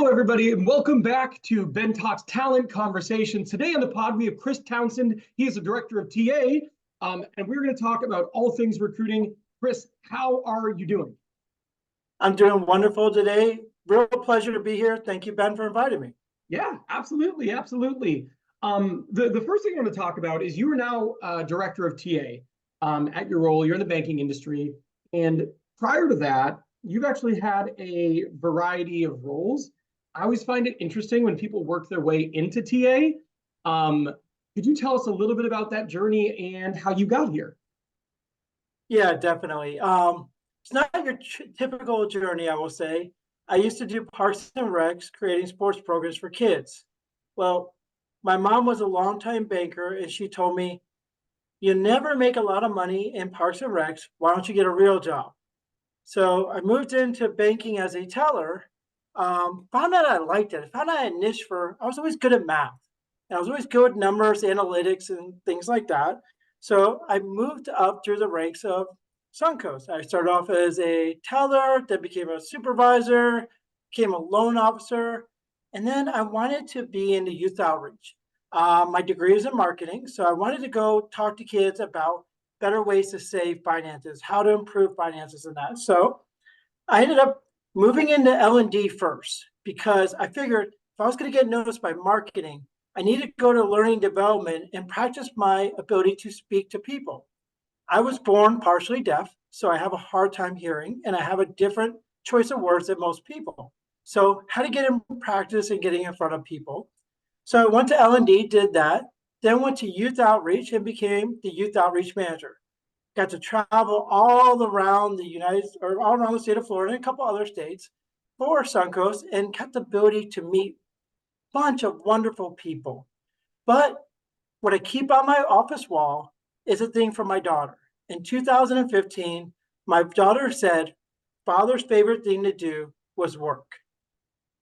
Hello, everybody, and welcome back to Ben Talks Talent Conversation. Today on the pod, we have Chris Townsend. He is the director of TA, and we're going to talk about all things recruiting. Chris, how are you doing? I'm doing wonderful today. Real pleasure to be here. Thank you, Ben, for inviting me. Yeah, absolutely, absolutely. The first thing I want to talk about is you are now director of TA at your role. You're in the banking industry, and prior to that, you've actually had a variety of roles. I always find it interesting when people work their way into TA. Could you tell us a little bit about that journey and how you got here? Yeah, definitely. It's not your typical journey, I will say. I used to do Parks and Recs, creating sports programs for kids. Well, my mom was a longtime banker, and she told me, "You never make a lot of money in Parks and Recs. Why don't you get a real job?" So I moved into banking as a teller. Found out I liked it. I found out I had a niche for. I was always good at math, and I was always good at numbers, analytics, and things like that. So I moved up through the ranks of Suncoast. I started off as a teller, then became a supervisor, became a loan officer, and then I wanted to be in the youth outreach. My degree is in marketing, so I wanted to go talk to kids about better ways to save finances, how to improve finances and that. So I ended up moving into L&D first because I figured if I was going to get noticed by marketing, I needed to go to learning development and practice my ability to speak to people. I was born partially deaf, so I have a hard time hearing, and I have a different choice of words than most people. So how to get in practice and getting in front of people. So I went to L&D, did that, then went to youth outreach and became the youth outreach manager. Got to travel all around all around the state of Florida and a couple other states for Suncoast and got the ability to meet a bunch of wonderful people. But what I keep on my office wall is a thing from my daughter. In 2015, my daughter said, "Father's favorite thing to do was work."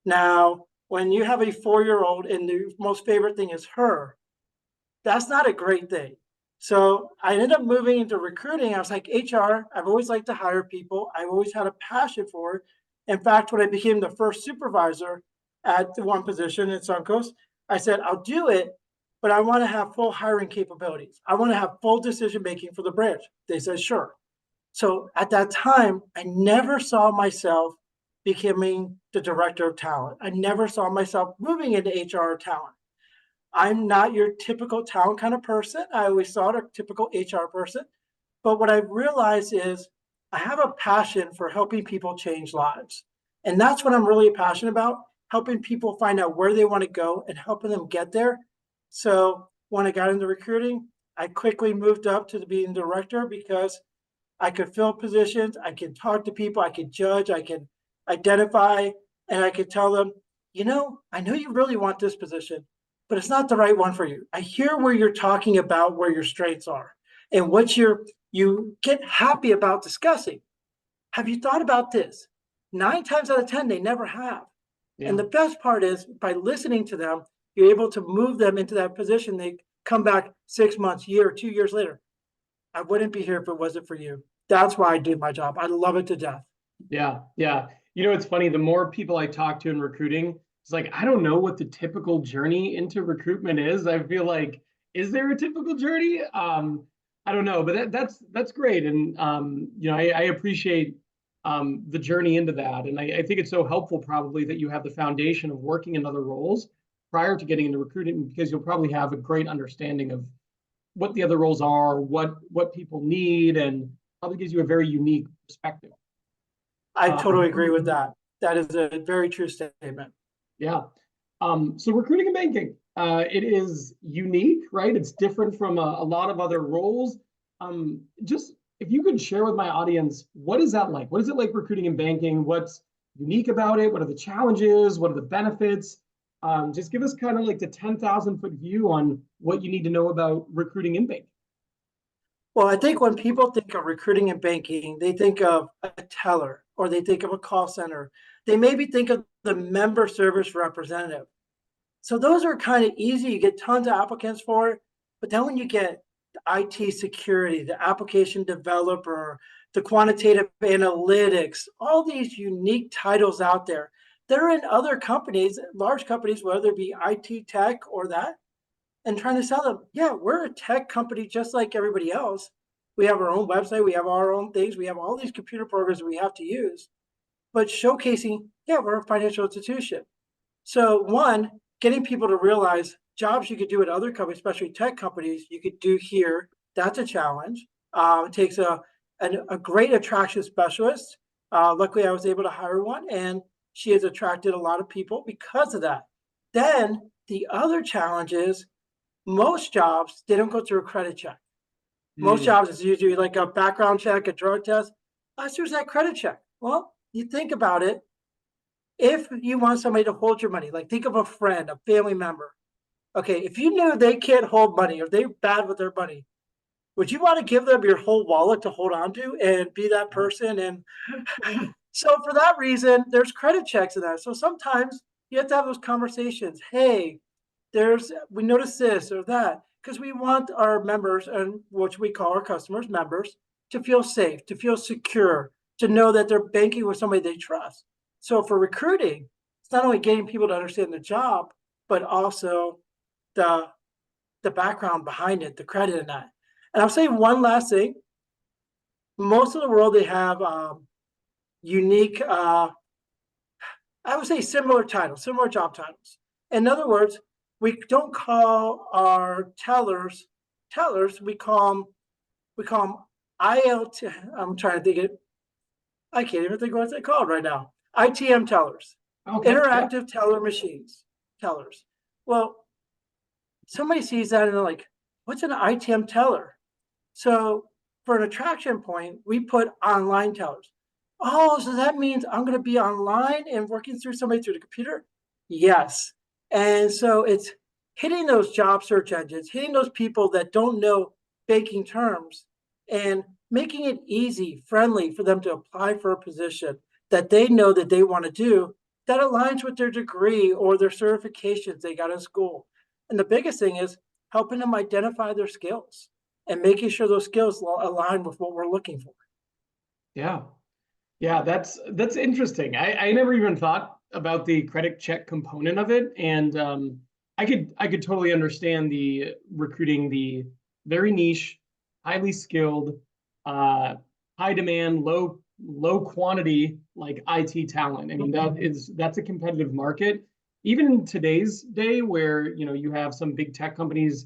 Now, when you have a 4-year-old and the most favorite thing is her, that's not a great thing. So I ended up moving into recruiting. I was like, HR, I've always liked to hire people. I've always had a passion for it. In fact, when I became the first supervisor at the one position at Suncoast, I said, I'll do it, but I want to have full hiring capabilities. I want to have full decision making for the branch. They said, sure. So at that time, I never saw myself becoming the director of talent. I never saw myself moving into HR talent. I'm not your typical talent kind of person. I always thought a typical HR person. But what I've realized is I have a passion for helping people change lives. And that's what I'm really passionate about, helping people find out where they want to go and helping them get there. So when I got into recruiting, I quickly moved up to being director because I could fill positions, I could talk to people, I could judge, I could identify, and I could tell them, I know you really want this position, but it's not the right one for you. I hear where you're talking about where your strengths are and what you get happy about discussing. Have you thought about this? 9 times out of 10, they never have. Yeah. And the best part is by listening to them, you're able to move them into that position. They come back 6 months, year, 2 years later. I wouldn't be here if it wasn't for you. That's why I do my job. I love it to death. Yeah. It's funny. The more people I talk to in recruiting, it's like, I don't know what the typical journey into recruitment is. I feel like, is there a typical journey? I don't know, but that's great. And, I appreciate the journey into that. And I think it's so helpful probably that you have the foundation of working in other roles prior to getting into recruiting, because you'll probably have a great understanding of what the other roles are, what people need, and probably gives you a very unique perspective. I totally agree with that. That is a very true statement. Yeah. So recruiting and banking, it is unique, right? It's different from a lot of other roles. Just if you could share with my audience, what is that like? What is it like recruiting and banking? What's unique about it? What are the challenges? What are the benefits? Just give us kind of like the 10,000-foot view on what you need to know about recruiting and banking. Well, I think when people think of recruiting and banking, they think of a teller or they think of a call center. They maybe think of the member service representative. So those are kind of easy. You get tons of applicants for it. But then when you get the IT security, the application developer, the quantitative analytics, all these unique titles out there, they're in other companies, large companies, whether it be IT tech or that, and trying to sell them, yeah, we're a tech company just like everybody else. We have our own website, we have our own things, we have all these computer programs we have to use, but showcasing, yeah, we're a financial institution. So one, getting people to realize jobs you could do at other companies, especially tech companies, you could do here. That's a challenge. It takes a great attraction specialist. Luckily, I was able to hire one, and she has attracted a lot of people because of that. Then the other challenge is most jobs, they don't go through a credit check. Most Mm, jobs is usually like a background check, a drug test. Last year's that credit check. Well, you think about it. If you want somebody to hold your money, like think of a friend, a family member. Okay, if you knew they can't hold money or they're bad with their money, would you want to give them your whole wallet to hold on to and be that person? And so for that reason, there's credit checks in that. So sometimes you have to have those conversations. Hey, we notice this or that because we want our members and which we call our customers members to feel safe, to feel secure, to know that they're banking with somebody they trust. So for recruiting, it's not only getting people to understand the job, but also the the background behind it, the credit in that. And I'll say one last thing. Most of the world they have unique, I would say similar titles, similar job titles. In other words, we don't call our tellers. We call them ILT. I'm trying to think it. I can't even think what they're called right now. ITM tellers, okay, yeah, interactive teller machines, tellers. Well, somebody sees that and they're like, "What's an ITM teller?" So for an attraction point, we put online tellers. Oh, so that means I'm going to be online and working through somebody through the computer? Yes. And so it's hitting those job search engines, hitting those people that don't know banking terms and making it easy, friendly for them to apply for a position that they know that they want to do that aligns with their degree or their certifications they got in school. And the biggest thing is helping them identify their skills and making sure those skills align with what we're looking for. yeah. Yeah, that's interesting. I never even thought about the credit check component of it, and I could totally understand the recruiting the very niche, highly skilled, uh, high demand, low quantity like IT talent. I mean that's a competitive market. Even in today's day, where you have some big tech companies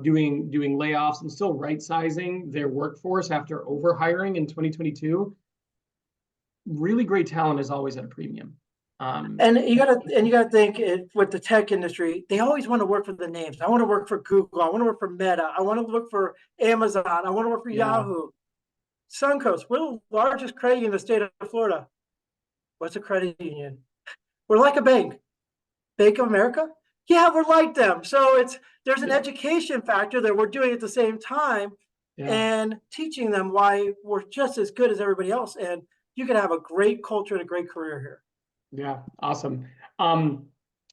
doing layoffs and still right sizing their workforce after overhiring in 2022, really great talent is always at a premium. Um, And you gotta think with the tech industry, they always want to work for the names. I want to work for Google. I want to work for Meta. I want to work for Amazon. I want to work for yeah, Yahoo. Suncoast, we're the largest credit union in the state of Florida. What's a credit union? We're like a bank. Bank of America? Yeah, we're like them. So there's an yeah, education factor that we're doing at the same time yeah, and teaching them why we're just as good as everybody else. And you can have a great culture and a great career here. yeah. Awesome. Um,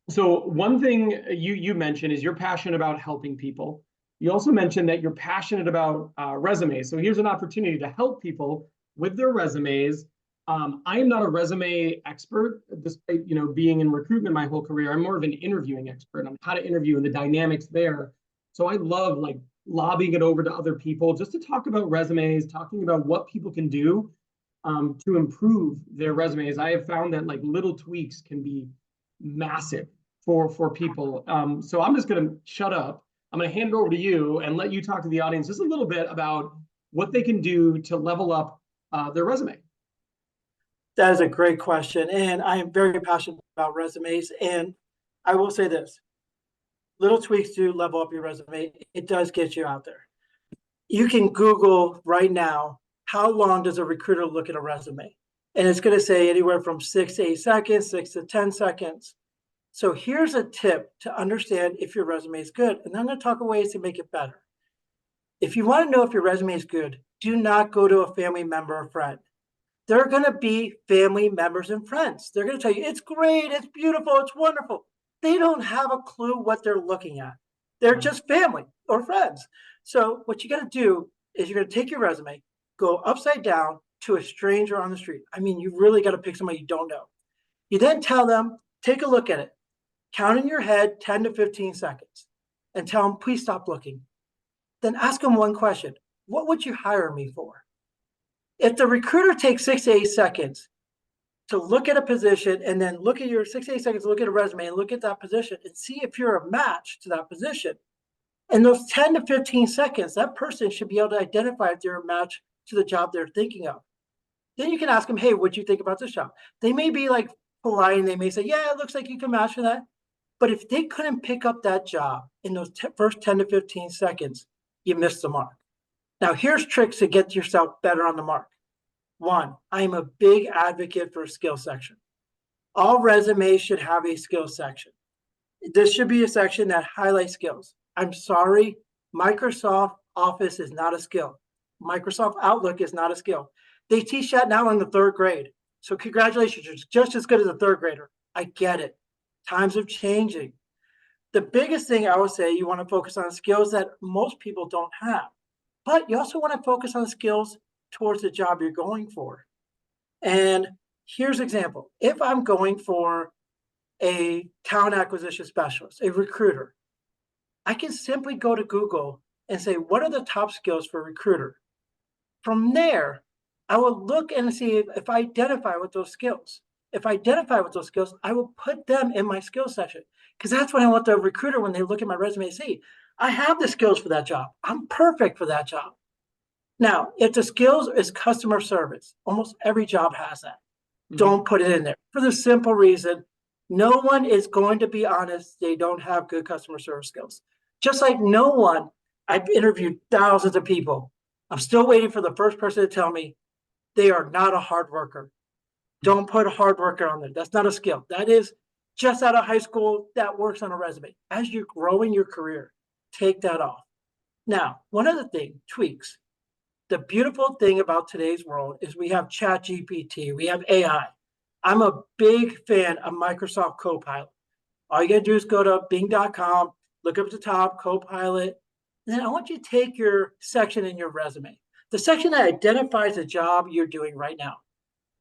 so one thing you mentioned is you're passionate about helping people. You also mentioned that you're passionate about resumes. So here's an opportunity to help people with their resumes. I am not a resume expert, despite being in recruitment my whole career. I'm more of an interviewing expert on how to interview and the dynamics there. So I love like lobbying it over to other people just to talk about resumes, talking about what people can do to improve their resumes. I have found that like little tweaks can be massive for people. So I'm just going to shut up. I'm going to hand it over to you and let you talk to the audience just a little bit about what they can do to level up their resume. That is a great question. And I am very passionate about resumes. And I will say this little tweaks to level up your resume, it does get you out there. You can Google right now, how long does a recruiter look at a resume? And it's going to say anywhere from 6 to 8 seconds, 6 to 10 seconds. So here's a tip to understand if your resume is good. And I'm going to talk about ways to make it better. If you want to know if your resume is good, do not go to a family member or friend. They're going to be family members and friends. They're going to tell you, it's great, it's beautiful, it's wonderful. They don't have a clue what they're looking at. They're Yeah, just family or friends. So what you got to do is you're going to take your resume, go upside down to a stranger on the street. I mean, you really got to pick somebody you don't know. You then tell them, take a look at it. Count in your head 10 to 15 seconds and tell them, please stop looking. Then ask them one question. What would you hire me for? If the recruiter takes 6 to 8 seconds to look at a position and then look at your 6 to 8 seconds, look at a resume and look at that position and see if you're a match to that position. In those 10 to 15 seconds, that person should be able to identify if they're a match to the job they're thinking of. Then you can ask them, hey, what do you think about this job? They may be like polite and they may say, yeah, it looks like you can match for that. But if they couldn't pick up that job in those first 10 to 15 seconds, you missed the mark. Now, here's tricks to get yourself better on the mark. One, I'm a big advocate for a skill section. All resumes should have a skill section. This should be a section that highlights skills. I'm sorry, Microsoft Office is not a skill. Microsoft Outlook is not a skill. They teach that now in the 3rd grade. So congratulations, you're just as good as a 3rd grader. I get it. Times are changing. The biggest thing I would say, you want to focus on skills that most people don't have, but you also want to focus on skills towards the job you're going for. And here's an example. If I'm going for a talent acquisition specialist, a recruiter, I can simply go to Google and say, what are the top skills for a recruiter? From there, I will look and see if I identify with those skills. If I identify with those skills, I will put them in my skills section because that's what I want the recruiter, when they look at my resume, to see. I have the skills for that job. I'm perfect for that job. Now, if the skills is customer service, almost every job has that. Don't put it in there for the simple reason, no one is going to be honest. They don't have good customer service skills. Just like no one, I've interviewed thousands of people. I'm still waiting for the first person to tell me they are not a hard worker. Don't put a hard worker on there. That's not a skill. That is just out of high school, that works on a resume. As you're growing your career, take that off. Now, one other thing, tweaks. The beautiful thing about today's world is we have ChatGPT, we have AI. I'm a big fan of Microsoft Copilot. All you gotta do is go to bing.com, look up at the top, Copilot, and then I want you to take your section in your resume, the section that identifies the job you're doing right now.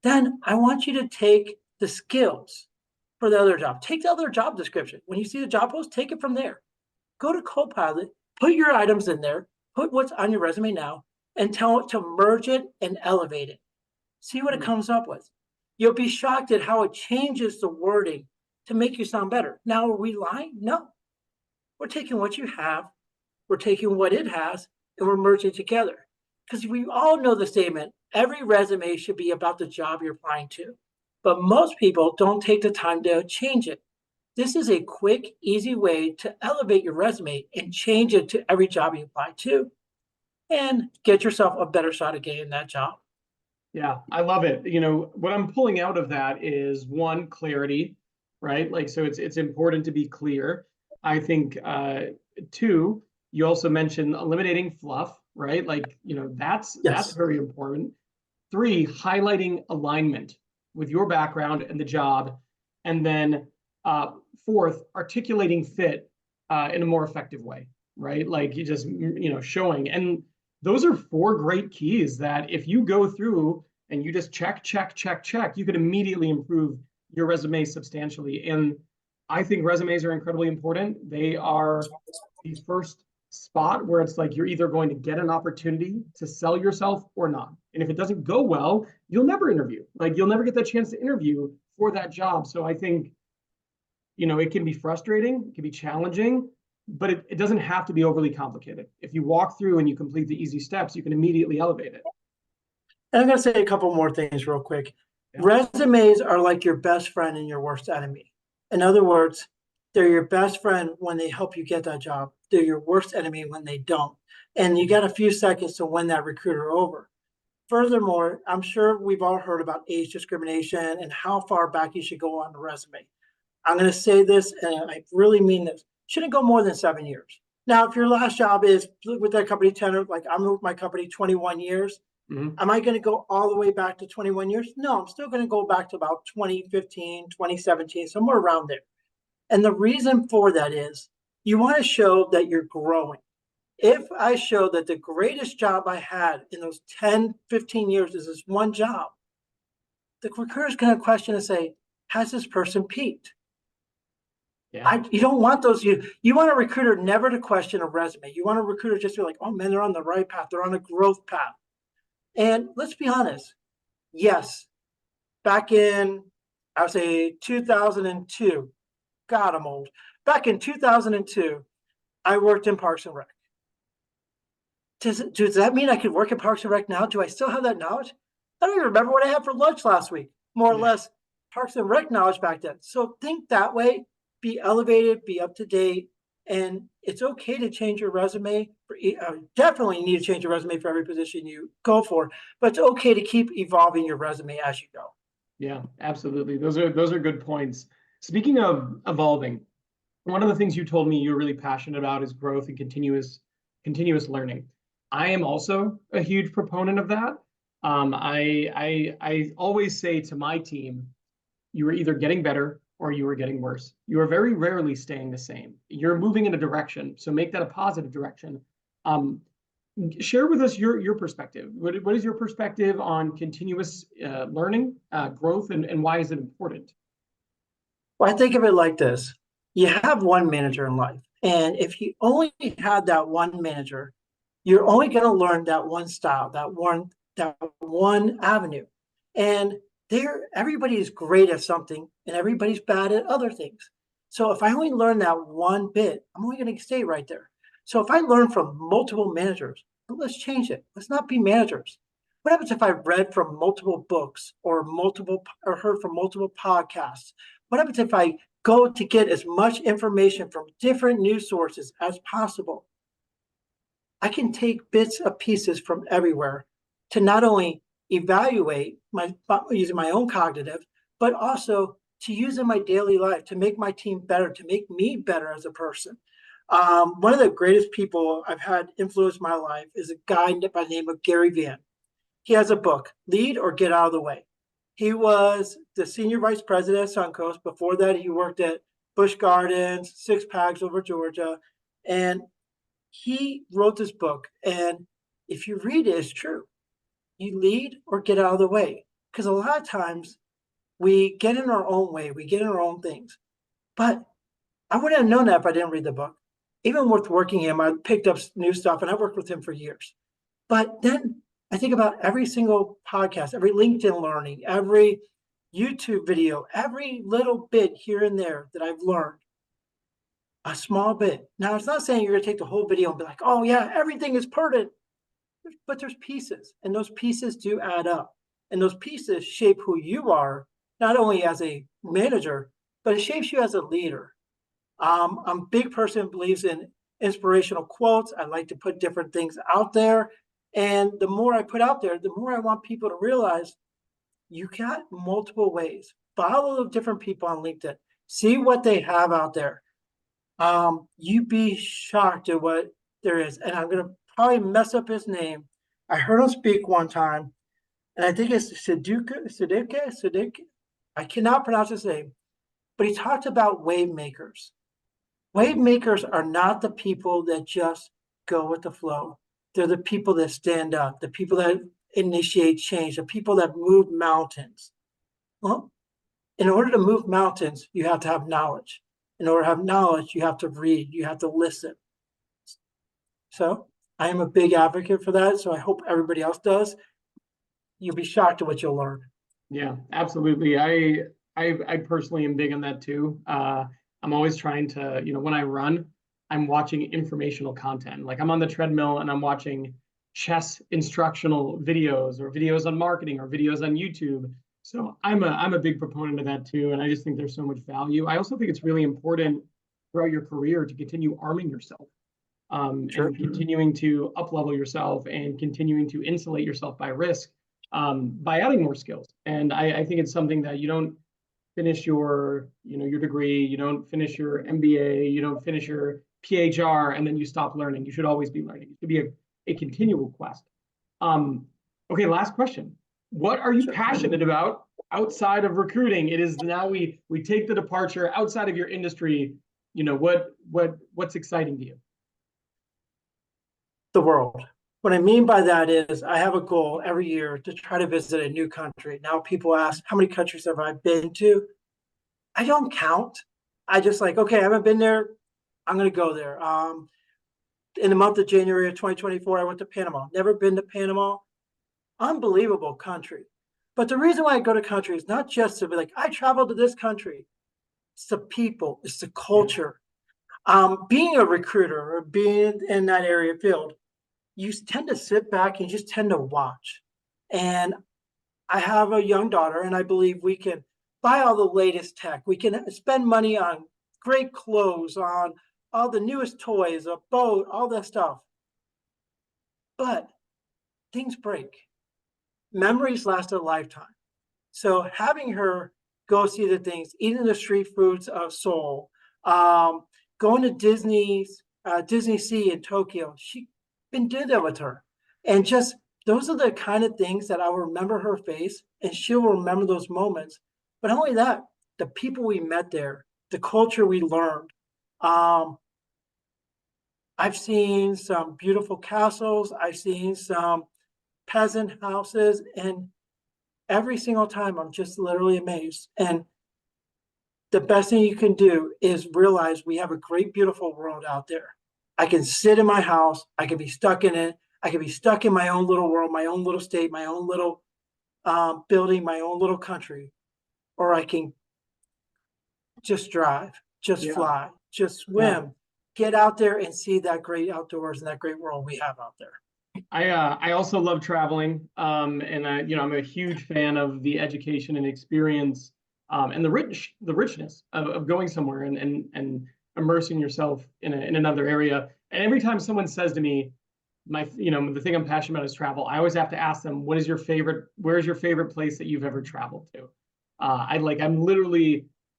Then I want you to take the skills for the other job. Take the other job description. When you see the job post, take it from there. Go to Copilot, put your items in there, put what's on your resume now, and tell it to merge it and elevate it. See what it comes up with. You'll be shocked at how it changes the wording to make you sound better. Now, are we lying? No. We're taking what you have, we're taking what it has, and we're merging together. Because we all know the statement, every resume should be about the job you're applying to. But most people don't take the time to change it. This is a quick, easy way to elevate your resume and change it to every job you apply to and get yourself a better shot at getting that job. Yeah, I love it. You know, what I'm pulling out of that is one, clarity, right? Like, so it's important to be clear. I think two, you also mentioned eliminating fluff, right? Like, you know, that's very important. Three, highlighting alignment with your background and the job. And then fourth, articulating fit in a more effective way, right? Like you just, you know, showing. And those are four great keys that if you go through and you just check, you could immediately improve your resume substantially. And I think resumes are incredibly important. They are the first spot where it's like you're either going to get an opportunity to sell yourself or not. And if it doesn't go well, you'll never interview. Like you'll never get that chance to interview for that job. So I think, you know, it can be frustrating, it can be challenging, but it doesn't have to be overly complicated. If you walk through and you complete the easy steps, you can immediately elevate it. And I'm going to say a couple more things real quick. Yeah. Resumes are like your best friend and your worst enemy. In other words, they're your best friend when they help you get that job. They're your worst enemy when they don't. And you got a few seconds to win that recruiter over. Furthermore, I'm sure we've all heard about age discrimination and how far back you should go on the resume. I'm going to say this, and I really mean this. Shouldn't go more than 7 years. Now, if your last job is with that company 10, like I'm with my company 21 years, am I going to go all the way back to 21 years? No, I'm still going to go back to about 2015, 2017, somewhere around there. And the reason for that is you want to show that you're growing. If I show that the greatest job I had in those 10, 15 years is this one job, the recruiter is going to question and say, has this person peaked? Yeah. You don't want those. You want a recruiter never to question a resume. You want a recruiter just to be like, oh man, they're on the right path. They're on a growth path. And let's be honest. Yes, back in, I would say 2002. God, I'm old. Back in 2002, I worked in Parks and Rec. Does that mean I could work in Parks and Rec now? Do I still have that knowledge? I don't even remember what I had for lunch last week. More or Yeah. less Parks and Rec knowledge back then. So think that way, be elevated, be up to date, and it's okay to change your resume. Definitely need to change your resume for every position you go for, but it's okay to keep evolving your resume as you go. Yeah, absolutely. Those are good points. Speaking of evolving, one of the things you told me you're really passionate about is growth and continuous learning. I am also a huge proponent of that. I always say to my team, you are either getting better or you are getting worse. You are very rarely staying the same. You're moving in a direction, so make that a positive direction. Um, Share with us your perspective. What is your perspective on continuous learning, growth, and why is it important? Well, I think of it like this. You have one manager in life. And if you only had that one manager, you're only going to learn that one style, that one avenue. And everybody is great at something and everybody's bad at other things. So if I only learn that one bit, I'm only going to stay right there. So if I learn from multiple managers, let's change it. Let's not be managers. What happens if I read from multiple books or heard from multiple podcasts? What happens if I go to get as much information from different news sources as possible? I can take bits of pieces from everywhere to not only evaluate using my own cognitive, but also to use in my daily life to make my team better, to make me better as a person. One of the greatest people I've had influence my life is a guy by the name of Gary Vann. He has a book, Lead or Get Out of the Way. He was the senior vice president at Suncoast. Before that, he worked at Busch Gardens, Six Packs over Georgia. And he wrote this book. And if you read it, it's true. You lead or get out of the way. Because a lot of times we get in our own way, we get in our own things. But I wouldn't have known that if I didn't read the book. Even with working him, I picked up new stuff and I worked with him for years. But then I think about every single podcast, every LinkedIn learning, every YouTube video, every little bit here and there that I've learned, a small bit. Now, it's not saying you're going to take the whole video and be like, oh, yeah, everything is pertinent, but there's pieces, and those pieces do add up. And those pieces shape who you are, not only as a manager, but it shapes you as a leader. I'm a big person who believes in inspirational quotes. I like to put different things out there. And the more I put out there, the more I want people to realize you got multiple ways. Follow the different people on LinkedIn. See what they have out there. You'd be shocked at what there is. And I'm going to probably mess up his name. I heard him speak one time, and I think it's Siddiq. I cannot pronounce his name, but he talked about wave makers. Wave makers are not the people that just go with the flow. They're the people that stand up, the people that initiate change, the people that move mountains. Well, in order to move mountains, you have to have knowledge. In order to have knowledge, you have to read, you have to listen. So I am a big advocate for that. So I hope everybody else does. You'll be shocked at what you'll learn. Yeah, absolutely. I personally am big on that too. I'm always trying to, when I run, I'm watching informational content. Like I'm on the treadmill and I'm watching chess instructional videos or videos on marketing or videos on YouTube. So I'm a big proponent of that too. And I just think there's so much value. I also think it's really important throughout your career to continue arming yourself, Sure. and continuing to up level yourself and continuing to insulate yourself by risk, by adding more skills. And I think it's something that you don't finish your degree, you don't finish your MBA, you don't finish your PHR, and then you stop learning. You should always be learning. It should be a continual quest. Okay, last question. What are you passionate about outside of recruiting? It is now we take the departure outside of your industry. What's exciting to you? The world. What I mean by that is I have a goal every year to try to visit a new country. Now people ask, how many countries have I been to? I don't count. I just like, okay, I haven't been there. I'm going to go there. In the month of January of 2024, I went to Panama. Never been to Panama. Unbelievable country. But the reason why I go to country is not just to be like, I traveled to this country. It's the people, it's the Yeah. culture. Being a recruiter or being in that area field, you tend to sit back and you just tend to watch. And I have a young daughter, and I believe we can buy all the latest tech. We can spend money on great clothes, on all the newest toys, a boat, all that stuff. But things break. Memories last a lifetime. So having her go see the things, eating the street foods of Seoul, um, going to Disney Sea in Tokyo, she been did that with her, and just those are the kind of things that I will remember her face, and she'll remember those moments. But not only that, the people we met there, the culture we learned. Um, I've seen some beautiful castles. I've seen some peasant houses, and every single time I'm just literally amazed. And the best thing you can do is realize we have a great, beautiful world out there. I can sit in my house, I can be stuck in it, I can be stuck in my own little world, my own little state, my own little building, my own little country, or I can just drive, just Yeah. fly, just Yeah. swim, get out there and see that great outdoors and that great world we have out there. I also love traveling, and I'm a huge fan of the education and experience, and the richness of going somewhere and immersing yourself in another area. And every time someone says to me, the thing I'm passionate about is travel, I always have to ask them, where's your favorite place that you've ever traveled to?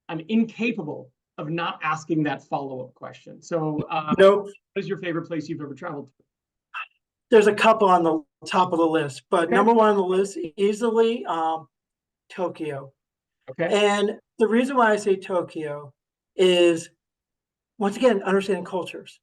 I'm incapable of not asking that follow-up question. So, Nope. what is your favorite place you've ever traveled to? There's a couple on the top of the list, but Okay. number one on the list easily Tokyo. Okay. And the reason why I say Tokyo is, once again, understanding cultures.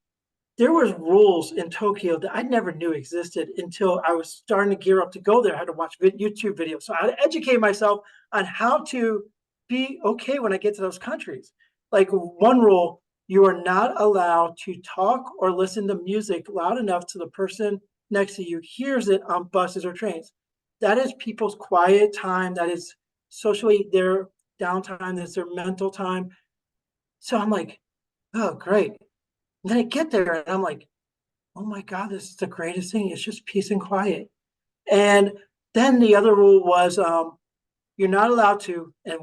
There was rules in Tokyo that I never knew existed until I was starting to gear up to go there. I had to watch YouTube videos. So I had to educate myself on how to be okay when I get to those countries. Like one rule, you are not allowed to talk or listen to music loud enough to the person next to you hears it on buses or trains. That is people's quiet time. That is socially their downtime. That's their mental time. So I'm like, oh, great. And then I get there and I'm like, oh my God, this is the greatest thing. It's just peace and quiet. And then the other rule was you're not allowed to, and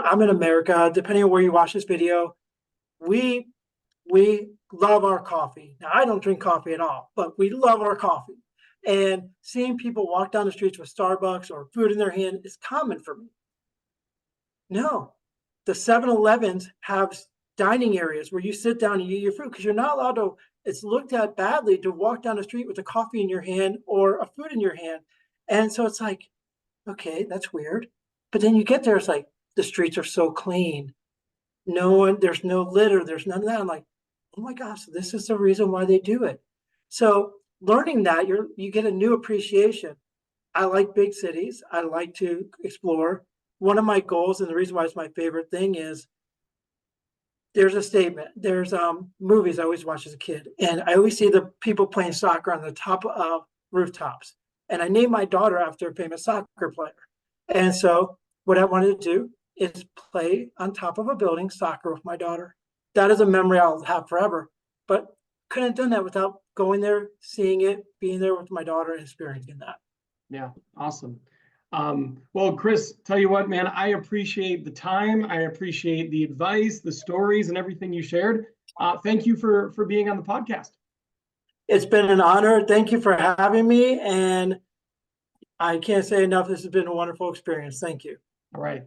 I'm in America, depending on where you watch this video, we we love our coffee. Now I don't drink coffee at all, but we love our coffee. And seeing people walk down the streets with Starbucks or food in their hand is common for me. No, the 7-Elevens have dining areas where you sit down and eat your food because you're not allowed to. It's looked at badly to walk down the street with a coffee in your hand or a food in your hand. And so it's like, okay, that's weird. But then you get there, it's like the streets are so clean. No one, there's no litter, there's none of that. I'm like, oh my gosh, this is the reason why they do it. So learning that, you get a new appreciation. I like big cities. I like to explore. One of my goals, and the reason why it's my favorite thing, is there's a statement. There's movies I always watch as a kid, and I always see the people playing soccer on the top of rooftops. And I named my daughter after a famous soccer player. And so what I wanted to do is play on top of a building soccer with my daughter. That is a memory I'll have forever. But couldn't have done that without going there, seeing it, being there with my daughter, and experiencing that. Yeah, awesome. Well, Chris, tell you what, man, I appreciate the time. I appreciate the advice, the stories, and everything you shared. Thank you for being on the podcast. It's been an honor. Thank you for having me. And I can't say enough. This has been a wonderful experience. Thank you. All right.